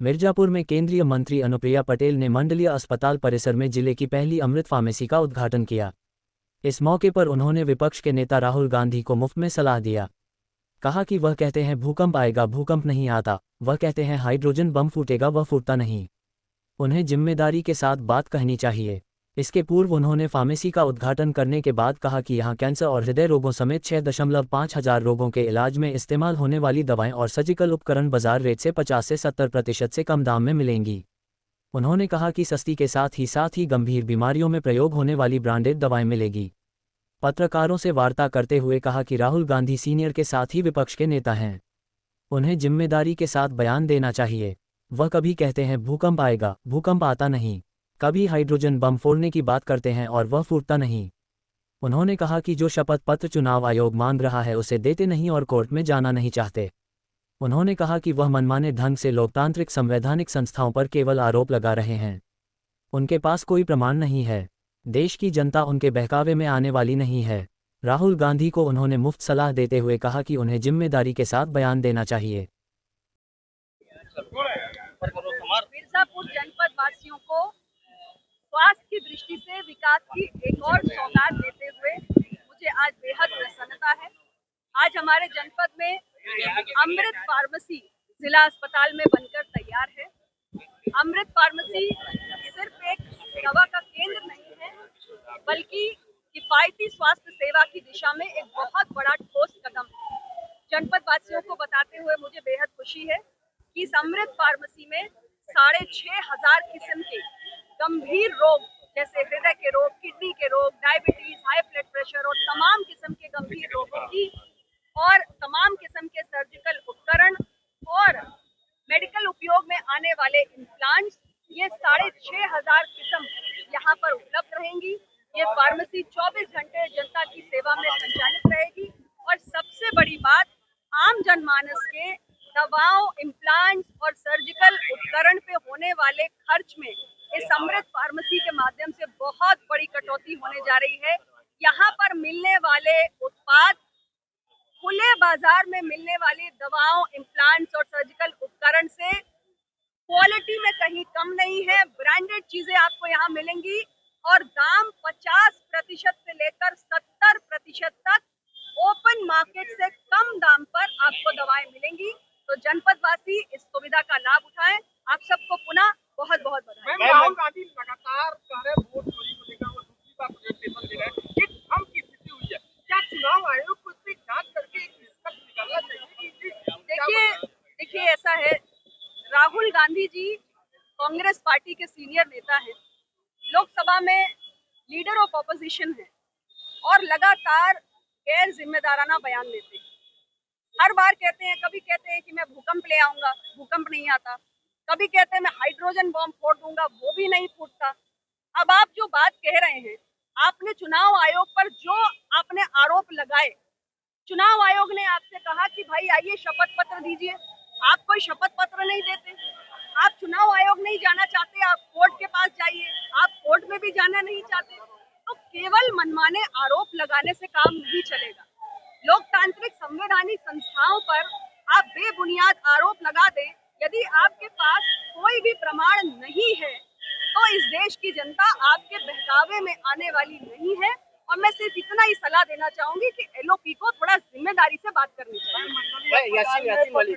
मिर्जापुर में केंद्रीय मंत्री अनुप्रिया पटेल ने मंडलीय अस्पताल परिसर में जिले की पहली अमृत फार्मेसी का उद्घाटन किया। इस मौके पर उन्होंने विपक्ष के नेता राहुल गांधी को मुफ्त में सलाह दिया। कहा कि वह कहते हैं भूकंप आएगा, भूकंप नहीं आता। वह कहते हैं हाइड्रोजन बम फूटेगा, वह फूटता नहीं। उन्हें जिम्मेदारी के साथ बात कहनी चाहिए। इसके पूर्व उन्होंने फार्मेसी का उद्घाटन करने के बाद कहा कि यहां कैंसर और हृदय रोगों समेत 6.5 हजार रोगों के इलाज में इस्तेमाल होने वाली दवाएं और सर्जिकल उपकरण बाजार रेट से 50 से 70% से कम दाम में मिलेंगी। उन्होंने कहा कि सस्ती के साथ ही गंभीर बीमारियों में प्रयोग होने वाली ब्रांडेड दवाएं मिलेगी। पत्रकारों से वार्ता करते हुए कहा कि राहुल गांधी सीनियर के साथ ही विपक्ष के नेता हैं। उन्हें जिम्मेदारी के साथ बयान देना चाहिए। वह कभी कहते हैं भूकंप आएगा, भूकंप आता नहीं। कभी हाइड्रोजन बम फोड़ने की बात करते हैं और वह फूटता नहीं। उन्होंने कहा कि जो शपथ पत्र चुनाव आयोग मांग रहा है उसे देते नहीं और कोर्ट में जाना नहीं चाहते। उन्होंने कहा कि वह मनमाने ढंग से लोकतांत्रिक संवैधानिक संस्थाओं पर केवल आरोप लगा रहे हैं। उनके पास कोई प्रमाण नहीं है। देश की जनता उनके बहकावे में आने वाली नहीं है। राहुल गांधी को उन्होंने मुफ्त सलाह देते हुए कहा कि उन्हें जिम्मेदारी के साथ बयान देना चाहिए। मिर्जापुर जनपद वासियों को स्वास्थ्य की दृष्टि से विकास की एक और सौगात देते हुए मुझे आज बेहद प्रसन्नता है। आज हमारे जनपद में अमृत फार्मेसी जिला अस्पताल में बनकर तैयार है। अमृत फार्मेसी सिर्फ एक दवा का केंद्र नहीं है, बल्कि किफायती स्वास्थ्य सेवा की दिशा में एक बहुत बड़ा ठोस कदम है। जनपद वासियों को बताते हुए मुझे बेहद खुशी है कि इस अमृत फार्मेसी में 6,500 किस्म के गंभीर रोग जैसे हृदय के रोग, किडनी के रोग, डायबिटीज, हाई ब्लड प्रेशर और तमाम किस्म के गंभीर रोगों की और तमाम किस्म के सर्जिकल उपकरण और मेडिकल उपयोग में आने वाले इम्प्लांट्स, ये 6,500 किस्म यहाँ पर उपलब्ध रहेंगी। ये फार्मेसी 24 घंटे जनता की सेवा में संचालित रहेगी और सबसे बड़ी बात, आम जनमानस के दवाओं, इम्प्लांट्स और सर्जिकल उपकरण पे होने वाले खर्च में इस अमृत फार्मेसी के माध्यम से बहुत बड़ी कटौती होने जा रही है। यहाँ पर मिलने वाले उत्पाद खुले बाजार में मिलने वाली दवाओं, इम्प्लांट्स और सर्जिकल उपकरण से क्वालिटी में कहीं कम नहीं है। ब्रांडेड चीजें आपको यहाँ मिलेंगी और दाम 50% से लेकर 70% तक ओपन मार्केट से कम दाम पर आपको दवाएं मिलेंगी। तो जनपद वासी इस सुविधा का लाभ उठाएं। आप सबको पुनः बहुत बहुत बधाई। राहुल गांधी लगातार कह रहे वोट चोरी को लेकर वो दूसरी बार प्रेजेंटेशन दे रहे हैं। एक हम की स्थिति हुई है, क्या चुनाव आयोग को इसकी जांच करके निष्कर्ष निकालना चाहिए? देखिए ऐसा है, राहुल गांधी जी कांग्रेस पार्टी के सीनियर नेता हैं, लोकसभा में लीडर ऑफ ऑपोजिशन है और लगातार गैर जिम्मेदाराना बयान देते हैं। हर बार कहते हैं, कभी कहते हैं कि मैं भूकंप ले आऊंगा, भूकंप नहीं आता। कभी कहते हैं मैं हाइड्रोजन बम फोड़ दूंगा, वो भी नहीं फूटता। अब आप जो बात कह रहे हैं, आपने चुनाव आयोग पर जो आपने आरोप लगाए, चुनाव आयोग ने आपसे कहा कि भाई आइए शपथ पत्र दीजिए। आप कोई शपथ पत्र नहीं देते। आप चुनाव आयोग नहीं जाना चाहते, आप कोर्ट के पास जाइए। आप कोर्ट में भी जाना नहीं चाहते। तो केवल मनमाने आरोप लगाने से काम नहीं चलेगा। लोकतांत्रिक संवैधानिक संस्थाओं पर आप बेबुनियाद आरोप लगा दें, यदि आपके पास कोई भी प्रमाण नहीं है तो इस देश की जनता आपके बहकावे में आने वाली नहीं है। और मैं सिर्फ इतना ही सलाह देना चाहूंगी कि एलओपी को थोड़ा जिम्मेदारी से बात करनी चाहिए।